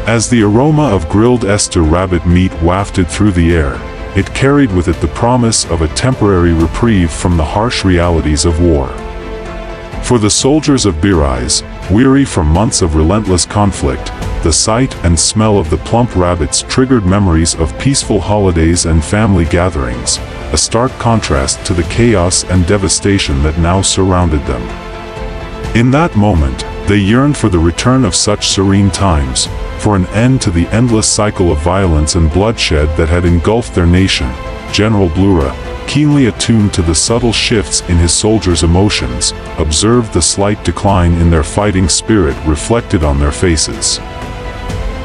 As the aroma of grilled Ester rabbit meat wafted through the air, it carried with it the promise of a temporary reprieve from the harsh realities of war. For the soldiers of Birais, weary from months of relentless conflict, the sight and smell of the plump rabbits triggered memories of peaceful holidays and family gatherings, a stark contrast to the chaos and devastation that now surrounded them. In that moment, they yearned for the return of such serene times, for an end to the endless cycle of violence and bloodshed that had engulfed their nation. General Blura, keenly attuned to the subtle shifts in his soldiers' emotions, observed the slight decline in their fighting spirit reflected on their faces.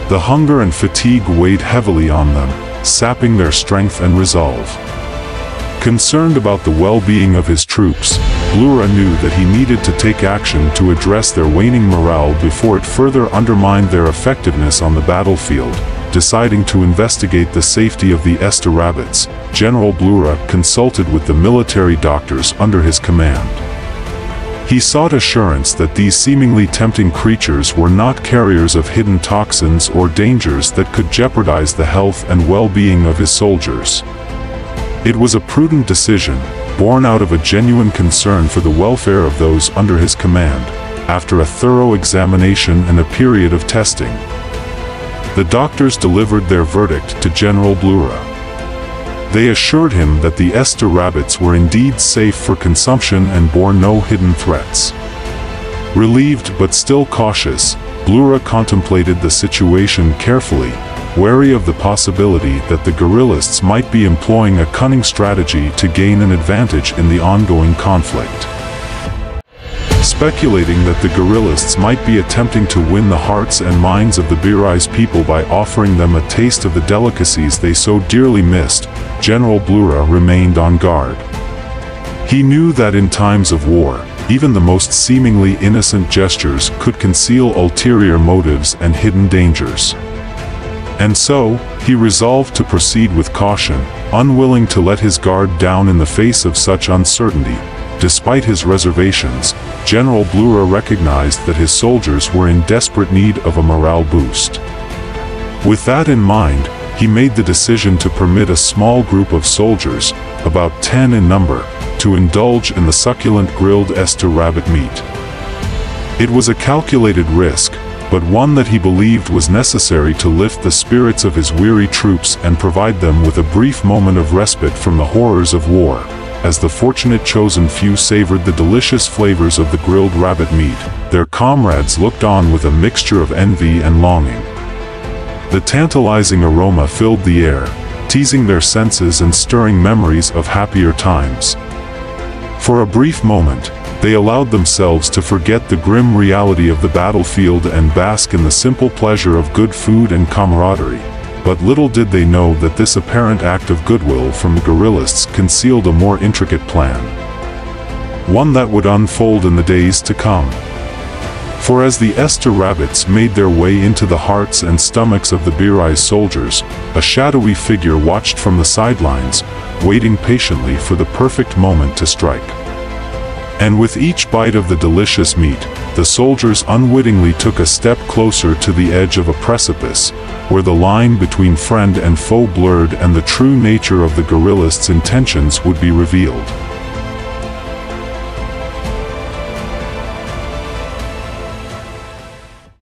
The hunger and fatigue weighed heavily on them, sapping their strength and resolve. Concerned about the well-being of his troops, Blura knew that he needed to take action to address their waning morale before it further undermined their effectiveness on the battlefield. Deciding to investigate the safety of the Ester rabbits, General Blura consulted with the military doctors under his command. He sought assurance that these seemingly tempting creatures were not carriers of hidden toxins or dangers that could jeopardize the health and well-being of his soldiers. It was a prudent decision, born out of a genuine concern for the welfare of those under his command, after a thorough examination and a period of testing. The doctors delivered their verdict to General Blura. They assured him that the Ester rabbits were indeed safe for consumption and bore no hidden threats. Relieved but still cautious, Blura contemplated the situation carefully, wary of the possibility that the guerrillists might be employing a cunning strategy to gain an advantage in the ongoing conflict. Speculating that the guerrillists might be attempting to win the hearts and minds of the Birais people by offering them a taste of the delicacies they so dearly missed, General Blura remained on guard. He knew that in times of war, even the most seemingly innocent gestures could conceal ulterior motives and hidden dangers. And so, he resolved to proceed with caution, unwilling to let his guard down in the face of such uncertainty. Despite his reservations, General Blura recognized that his soldiers were in desperate need of a morale boost. With that in mind, he made the decision to permit a small group of soldiers, about 10 in number, to indulge in the succulent grilled Ester rabbit meat. It was a calculated risk, but one that he believed was necessary to lift the spirits of his weary troops and provide them with a brief moment of respite from the horrors of war. As the fortunate chosen few savored the delicious flavors of the grilled rabbit meat, their comrades looked on with a mixture of envy and longing. The tantalizing aroma filled the air, teasing their senses and stirring memories of happier times. For a brief moment, they allowed themselves to forget the grim reality of the battlefield and bask in the simple pleasure of good food and camaraderie. But little did they know that this apparent act of goodwill from the guerrillists concealed a more intricate plan. One that would unfold in the days to come. For as the Ester rabbits made their way into the hearts and stomachs of the Birais soldiers, a shadowy figure watched from the sidelines, waiting patiently for the perfect moment to strike. And with each bite of the delicious meat, the soldiers unwittingly took a step closer to the edge of a precipice, where the line between friend and foe blurred and the true nature of the guerrillists' intentions would be revealed.